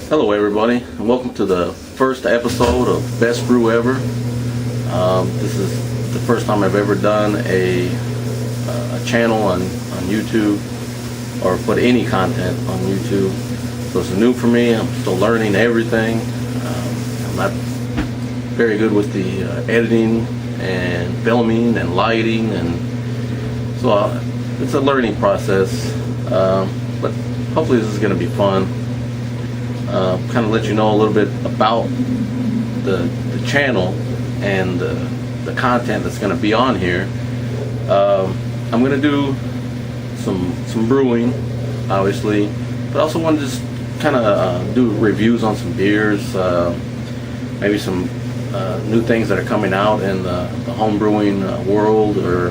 Hello everybody, and welcome to the first episode of Best Brew Ever. This is the first time I've ever done a channel on YouTube, or put any content on YouTube. So it's new for me. I'm still learning everything. I'm not very good with the editing and filming and lighting, and so it's a learning process. But hopefully this is going to be fun. Kind of let you know a little bit about the channel and the content that's going to be on here. I'm going to do some brewing, obviously, but I also want to just kind of do reviews on some beers, maybe some new things that are coming out in the homebrewing world, or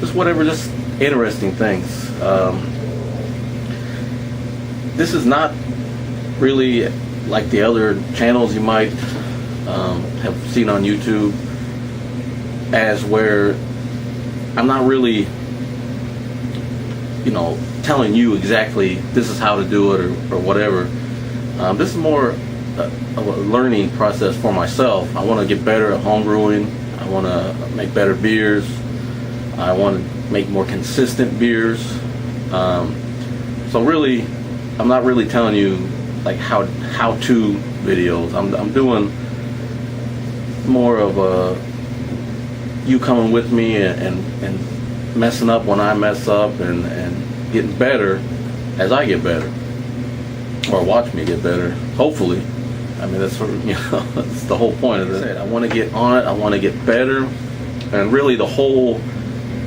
just whatever, just interesting things. This is not really like the other channels you might have seen on YouTube, as where I'm not really, telling you exactly this is how to do it or whatever. This is more of a learning process for myself. I want to get better at homebrewing. I want to make better beers. I want to make more consistent beers. So really, I'm not really telling you like how-to videos. I'm doing more of a you coming with me and messing up when I mess up, and getting better as I get better, or watch me get better, hopefully. I mean, that's sort of, that's the whole point of it. I want to get on it. I want to get better. And really the whole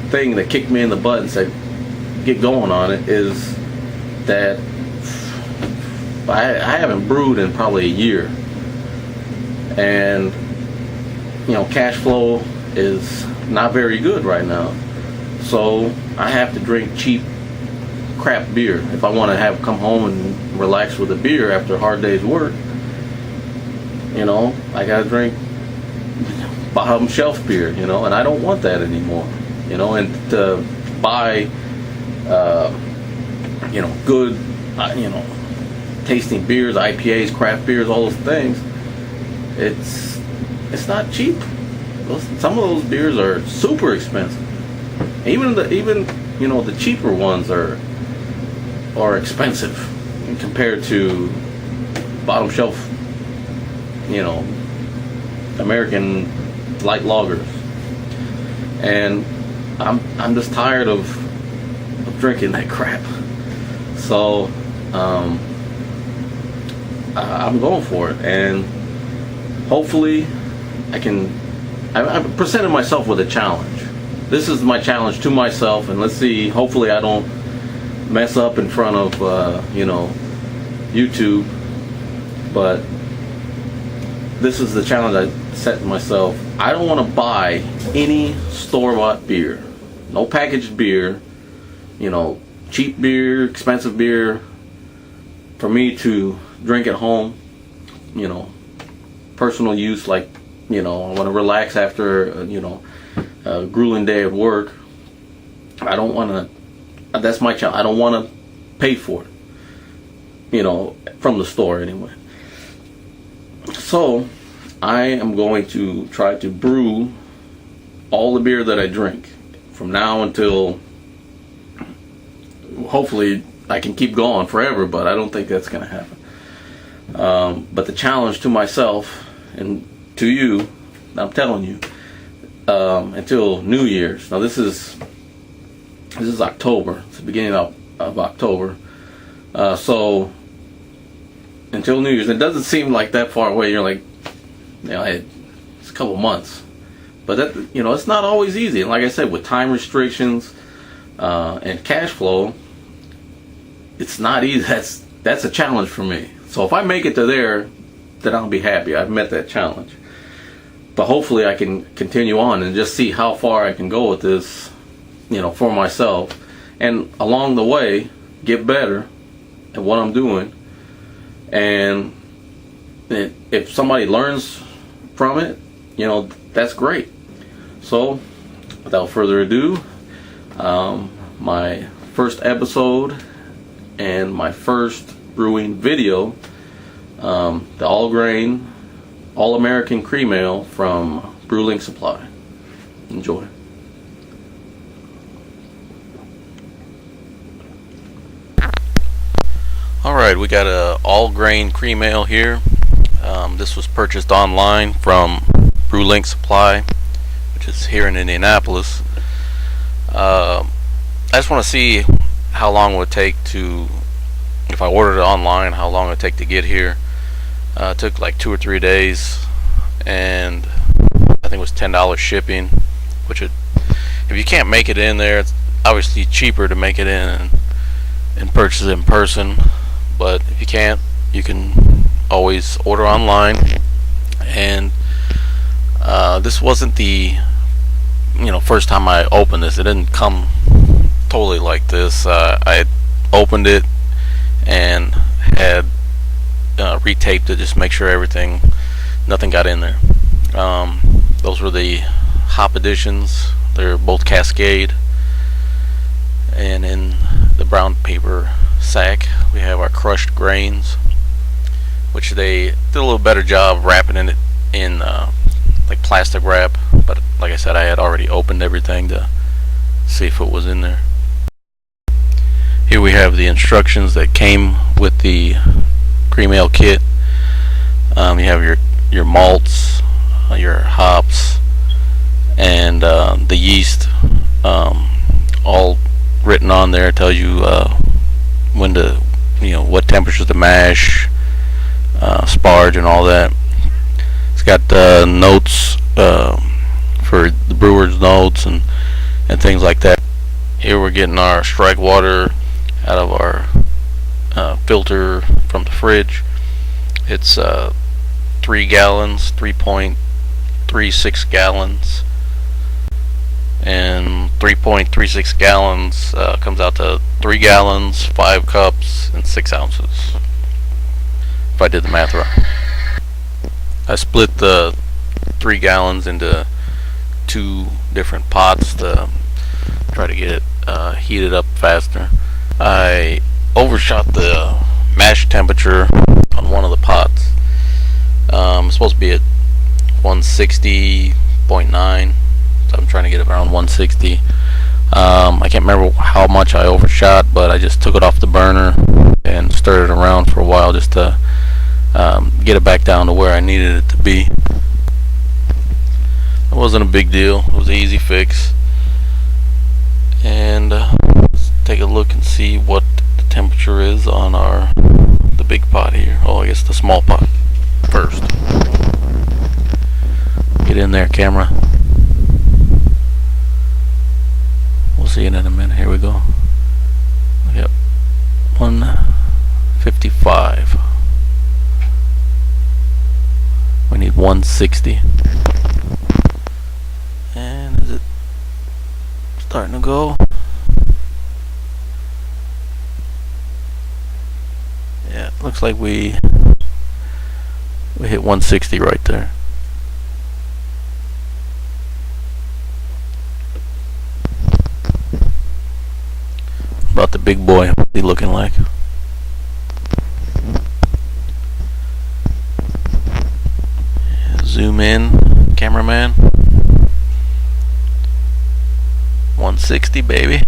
thing that kicked me in the butt and said get going on it is that I haven't brewed in probably a year, and cash flow is not very good right now, so I have to drink cheap crap beer if I want to come home and relax with a beer after a hard day's work. I gotta drink bottom shelf beer, and I don't want that anymore. And to buy good tasting beers, IPAs, craft beers, all those things, it's not cheap. Some of those beers are super expensive. Even the cheaper ones are expensive compared to bottom shelf, American light lagers. And I'm just tired of drinking that crap. So I'm going for it, and hopefully I've presented myself with a challenge. This is my challenge to myself, and let's see, hopefully I don't mess up in front of YouTube, but this is the challenge I set myself. I don't want to buy any store-bought beer, no packaged beer, cheap beer, expensive beer, for me to drink at home, personal use, like, I want to relax after, a grueling day of work. I don't want to, that's my challenge. I don't want to pay for it, from the store anyway. So, I am going to try to brew all the beer that I drink from now until, hopefully, I can keep going forever, but I don't think that's going to happen. But the challenge to myself and to you, I'm telling you, until New Year's. Now this is October. It's the beginning of October. So until New Year's, it doesn't seem like that far away. You're like, it's a couple months, but that, it's not always easy. And like I said, with time restrictions and cash flow, it's not easy. That's a challenge for me. So if I make it to there, then I'll be happy. I've met that challenge. But hopefully I can continue on and just see how far I can go with this, for myself. And along the way, get better at what I'm doing. And if somebody learns from it, that's great. So, without further ado, my first episode and my first brewing video the all grain, all American cream ale from Brew Supply. Enjoy. Alright, we got a all grain cream ale here. This was purchased online from Brew Supply, which is here in Indianapolis. I just want to see how long it would take to, if I ordered it online, how long it would take to get here. It took like 2 or 3 days, and I think it was $10 shipping, which if you can't make it in there, it's obviously cheaper to make it in and purchase it in person. But if you can't, you can always order online. And this wasn't the first time I opened this. It didn't come totally like this. I opened it and had retaped it just to make sure nothing got in there. Those were the hop editions. They're both Cascade, and in the brown paper sack we have our crushed grains, which they did a little better job wrapping it in like plastic wrap, but like I said, I had already opened everything to see if it was in there. Here we have the instructions that came with the cream ale kit. You have your malts, your hops, and the yeast, all written on there. Tells you when to, what temperatures to mash, sparge, and all that. It's got notes for the brewer's notes and things like that. Here we're getting our strike water out of our filter from the fridge. It's 3 gallons, 3.36 gallons, and 3.36 gallons comes out to 3 gallons, 5 cups, and 6 ounces, if I did the math right. I split the 3 gallons into 2 different pots to try to get it heated up faster. I overshot the mash temperature on one of the pots. It's supposed to be at 160.9, so I'm trying to get it around 160. I can't remember how much I overshot, but I just took it off the burner and stirred it around for a while just to get it back down to where I needed it to be. It wasn't a big deal. It was an easy fix. And let's take a look and see what the temperature is on the big pot here. Oh, I guess the small pot first. Get in there, camera. We'll see it in a minute. Here we go. Yep, 155. We need 160. And is it starting to go? Yeah, looks like we hit 160 right there. About the big boy, what's he looking like? Zoom in, cameraman. 160, baby.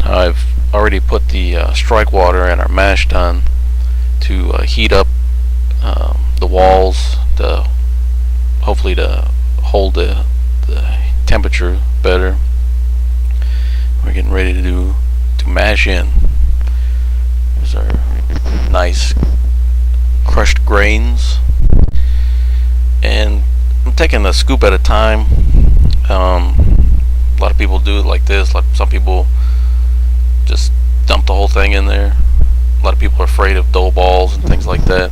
I've already put the strike water and our mash done to heat up the walls, hopefully to hold the temperature better. We're getting ready to mash in. There's our nice crushed grains, and I'm taking a scoop at a time. A lot of people do it like this. Some people just dump the whole thing in there. A lot of people are afraid of dough balls and things like that.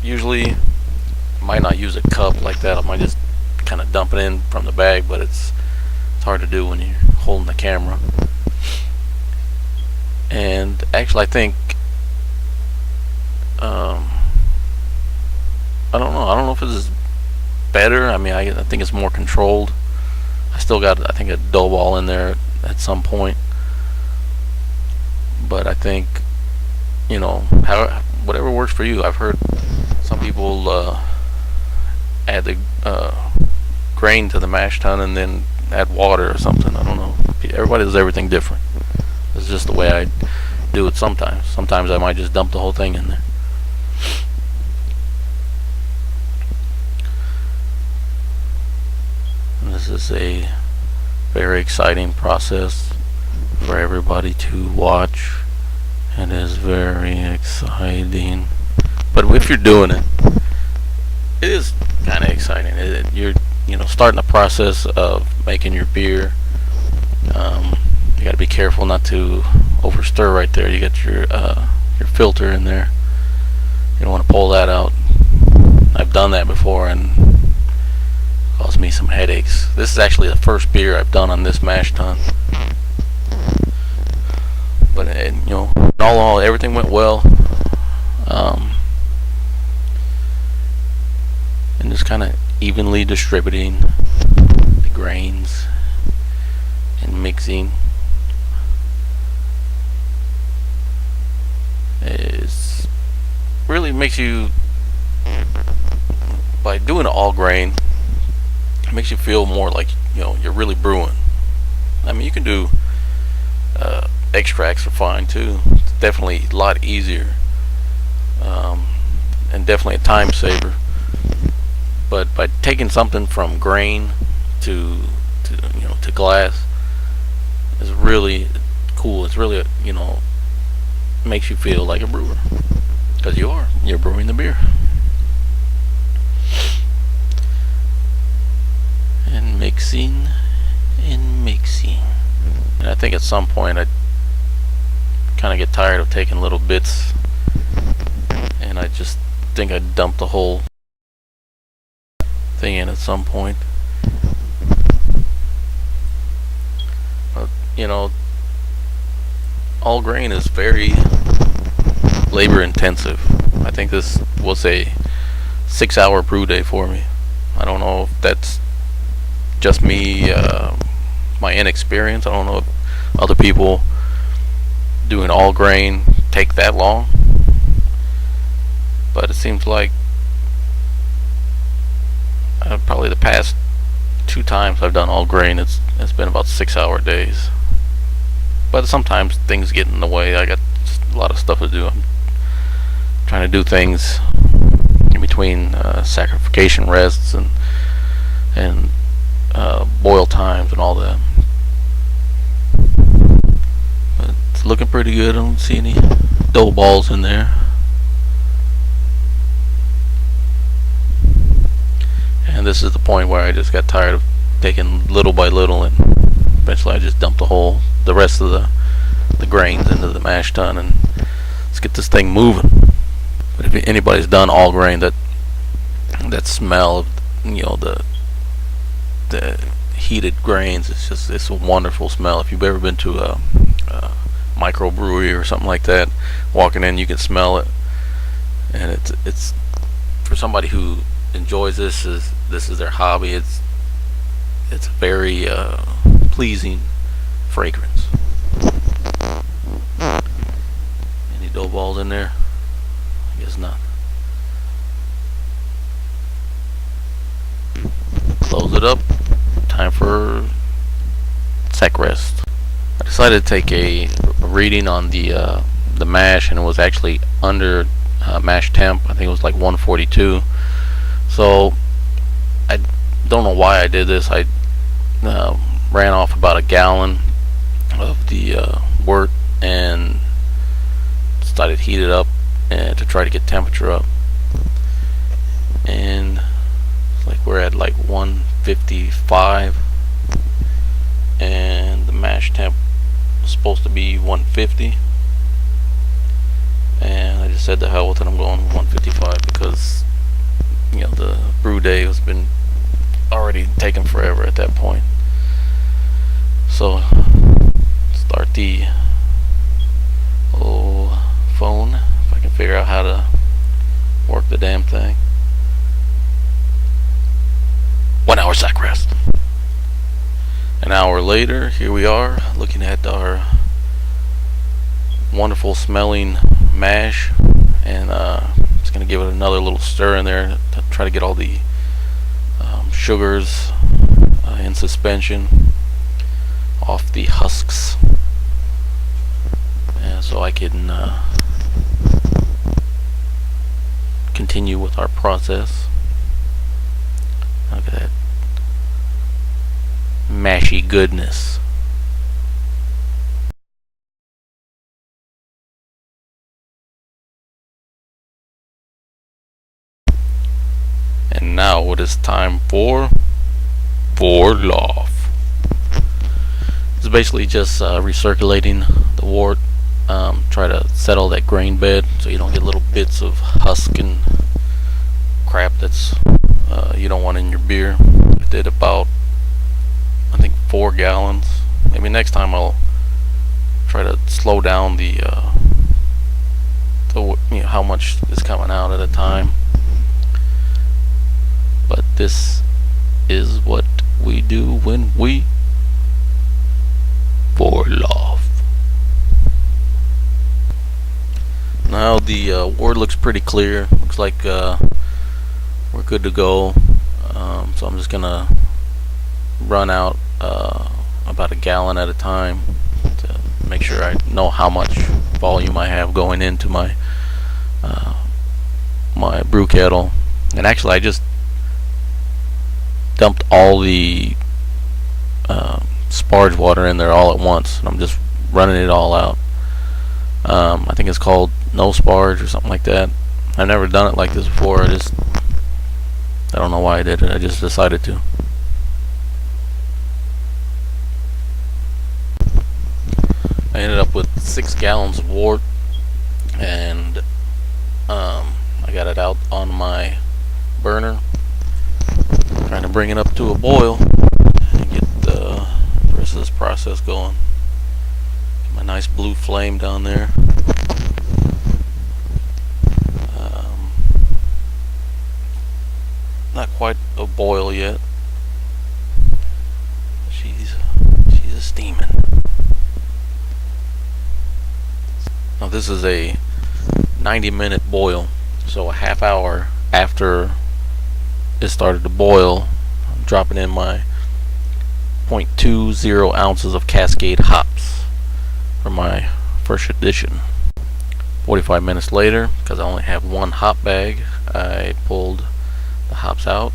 Usually I might not use a cup like that. I might just kind of dump it in from the bag, but it's hard to do when you're holding the camera. And actually, I think I don't know if this is better. I mean, I think it's more controlled. I still got, I think, a dough ball in there at some point, but I think, whatever works for you. I've heard some people add the grain to the mash tun and then add water or something. I don't know. Everybody does everything different. It's just the way I do it sometimes. Sometimes I might just dump the whole thing in there. And this is a very exciting process for everybody to watch. It is very exciting. But if you're doing it, it is kind of exciting. You're starting the process of making your beer. You got to be careful not to over stir right there. You got your filter in there. You don't want to pull that out. I've done that before and caused me some headaches. This is actually the first beer I've done on this mash tun. But all in all, everything went well. And just kind of evenly distributing the grains and mixing is really makes you, by doing it all grain, it makes you feel more like you're really brewing. I mean, you can do extracts are fine too. It's definitely a lot easier, and definitely a time saver. But by taking something from grain to glass is really cool. It's really makes you feel like a brewer, because you're brewing the beer. And mixing and mixing. And I think at some point I kind of get tired of taking little bits, and I just think I'd dump the whole thing in at some point. But all grain is very labor intensive. I think this was a 6-hour brew day for me. I don't know if that's just me, my inexperience. I don't know if other people doing all grain take that long, but it seems like probably the past 2 times I've done all grain, it's been about 6-hour days. But sometimes things get in the way. I got a lot of stuff to do. I'm trying to do things in between sacrification rests and boil times and all that. But it's looking pretty good. I don't see any dough balls in there. And this is the point where I just got tired of taking little by little, and eventually I just dumped the rest of the grains into the mash tun, and let's get this thing moving. But if anybody's done all grain, that smell of the heated grains, it's a wonderful smell. If you've ever been to a microbrewery or something like that, walking in, you can smell it, and it's for somebody who enjoys this is their hobby. It's a very pleasing fragrance. Any dough balls in there? I guess not. Close it up. Time for sec rest. I decided to take a reading on the mash, and it was actually under mash temp. I think it was like 142. So I don't know why I did this. I ran off about a gallon of the wort and started heat it up and to try to get temperature up. And it's like we're at like 155, and the mash temp was supposed to be 150. And I just said to hell with it, I'm going 155 because the brew day has been already taken forever at that point. So start the phone, if I can figure out how to work the damn thing. 1 hour sack rest. An hour later, here we are looking at our wonderful smelling mash, and just gonna give it another little stir in there to try to get all the sugars in suspension off the husks, and so I can continue with our process. Look at that mashy goodness. And now it is time for Vorloff. It's basically just recirculating the wort. Try to settle that grain bed so you don't get little bits of husk and crap that's you don't want in your beer. I did about, I think, 4 gallons. Maybe next time I'll try to slow down the how much is coming out at a time. But this is what we do when we Vorloff. Now the wort looks pretty clear. Looks like we're good to go. So I'm just gonna run out about a gallon at a time to make sure I know how much volume I have going into my my brew kettle. And actually, I just dumped all the sparge water in there all at once, and I'm just running it all out. I think it's called no sparge or something like that. I've never done it like this before. I don't know why I did it. I just decided to. I ended up with 6 gallons of wort, and I got it out on my burner, trying to bring it up to a boil and get the rest of this process going. Get my nice blue flame down there. Not quite a boil yet. She's a steaming. Now this is a 90-minute boil, so a half hour after it started to boil, I'm dropping in my 0.20 ounces of Cascade hops for my first edition. 45 minutes later, because I only have 1 hop bag, I pulled the hops out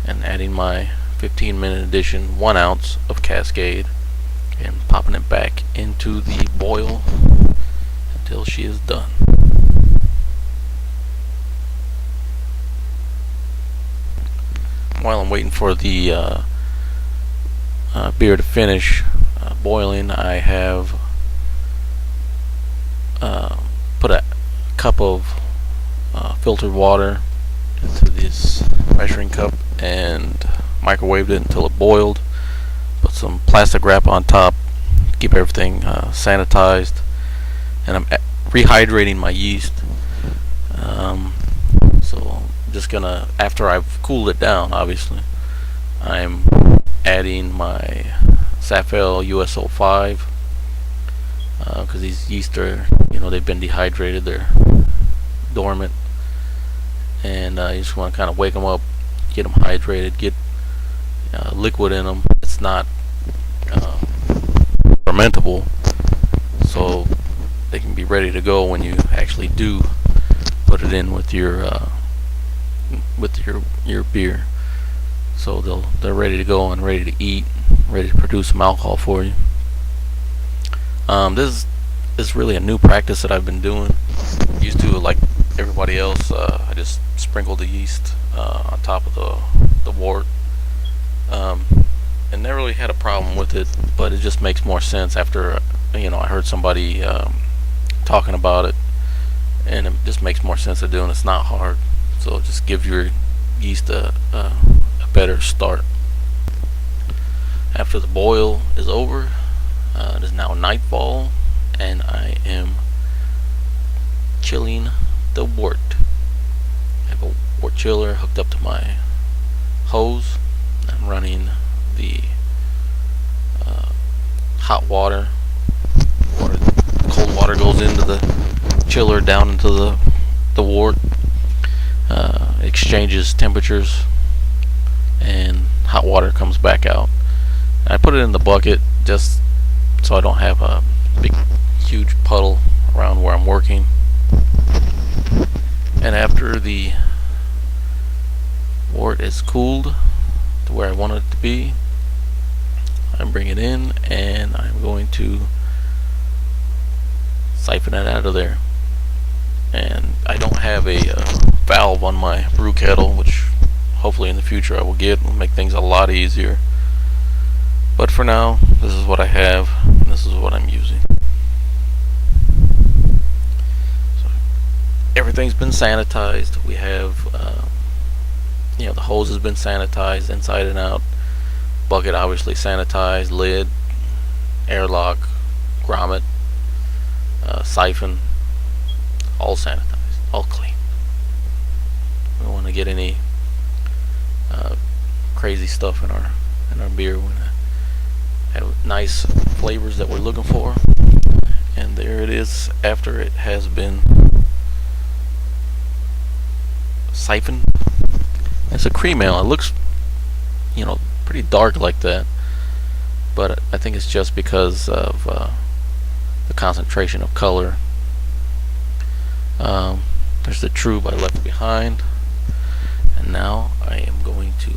and adding my 15-minute edition 1 ounce of Cascade and popping it back into the boil until she is done. While I'm waiting for the beer to finish boiling, I have put a cup of filtered water into this measuring cup and microwaved it until it boiled. Put some plastic wrap on top, keep everything sanitized, and I'm rehydrating my yeast. So I'm just gonna, after I've cooled it down, obviously, I'm adding my Safel US-05 because these yeast are, they've been dehydrated, they're dormant, and you just want to kind of wake them up, get them hydrated, get liquid in them. It's not fermentable, so they can be ready to go when you actually do put it in with your beer. So they're ready to go and ready to eat, ready to produce some alcohol for you. This is really a new practice that I've been doing. Used to, like everybody else, I just sprinkled the yeast on top of the wort, and never really had a problem with it. But it just makes more sense after I heard somebody talking about it, and it just makes more sense to do, and it's not hard. So just give your yeast a better start. After the boil is over, it is now nightfall, and I am chilling the wort. I have a wort chiller hooked up to my hose. I'm running the hot water. Cold water goes down into the wort, exchanges temperatures, and hot water comes back out. And I put it in the bucket just so I don't have a big huge puddle around where I'm working. And after the wort is cooled to where I want it to be, I bring it in and I'm going to siphon it out of there. And I don't have a valve on my brew kettle, which hopefully in the future I will get. Will make things a lot easier. But for now, this is what I have, and this is what I'm using. So everything's been sanitized. We have, the hose has been sanitized inside and out. Bucket obviously sanitized. Lid, airlock, grommet, siphon, all sanitized, all clean. We don't want to get any crazy stuff in our beer. We want to have nice flavors that we're looking for. And there it is after it has been siphoned. It's a cream ale. It looks, pretty dark like that, but I think it's just because of the concentration of color. There's the True I left behind, and now I am going to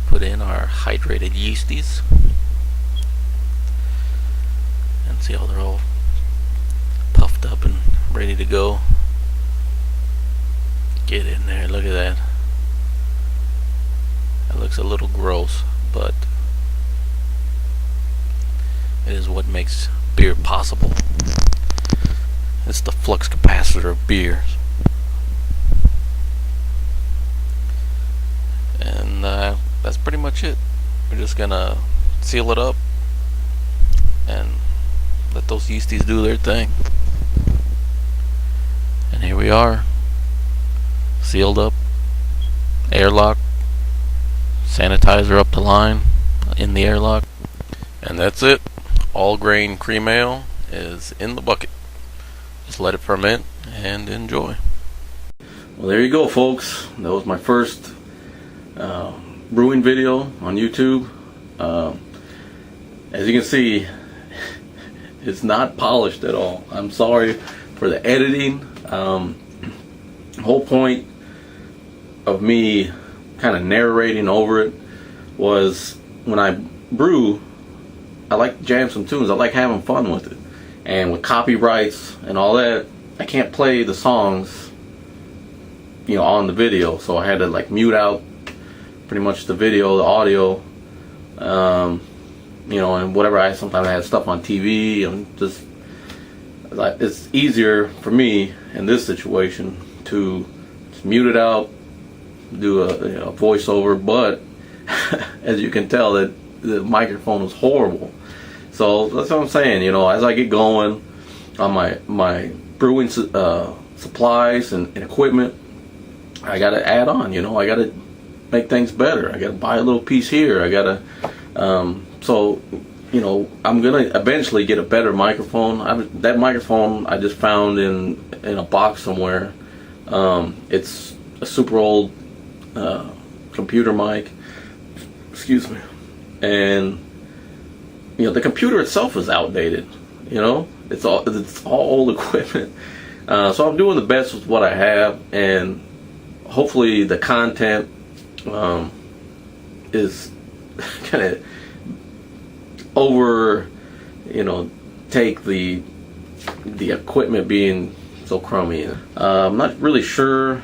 put in our hydrated yeasties and see how they're all puffed up and ready to go. Get in there, look at that. That looks a little gross, but it is what makes beer possible. It's the flux capacitor of beers. And that's pretty much it. We're just gonna seal it up and let those yeasties do their thing. And here we are, sealed up, airlock, sanitizer up the line in the airlock, and that's it. All grain cream ale is in the bucket. Just let it ferment and enjoy. Well, there you go, folks. That was my first brewing video on YouTube. As you can see, it's not polished at all. I'm sorry for the editing. The whole point of me kind of narrating over it was when I brew, I like to jam some tunes. I like having fun with it. And with copyrights and all that, I can't play the songs, on the video. So I had to mute out pretty much the video, the audio, and whatever. Sometimes I had stuff on TV, and just it's easier for me in this situation to just mute it out, do a voiceover. But as you can tell, that the microphone was horrible. So that's what I'm saying. As I get going on my brewing supplies and equipment, I gotta add on. I gotta make things better. I gotta buy a little piece here. I gotta I'm gonna eventually get a better microphone. That microphone I just found in a box somewhere. It's a super old computer mic. Excuse me. And the computer itself is outdated. It's all old equipment. So I'm doing the best with what I have, and hopefully the content is gonna take the equipment being so crummy. I'm not really sure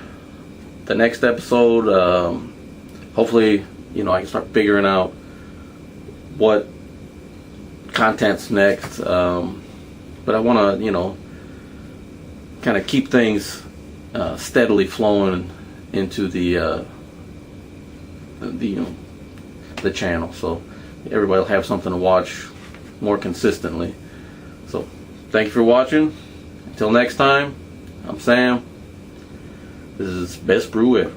the next episode. Hopefully, I can start figuring out what content's next. But I want to, kind of keep things steadily flowing into the channel, so everybody will have something to watch more consistently. So thank you for watching. Until next time, I'm Sam. This is Best Brew Ever.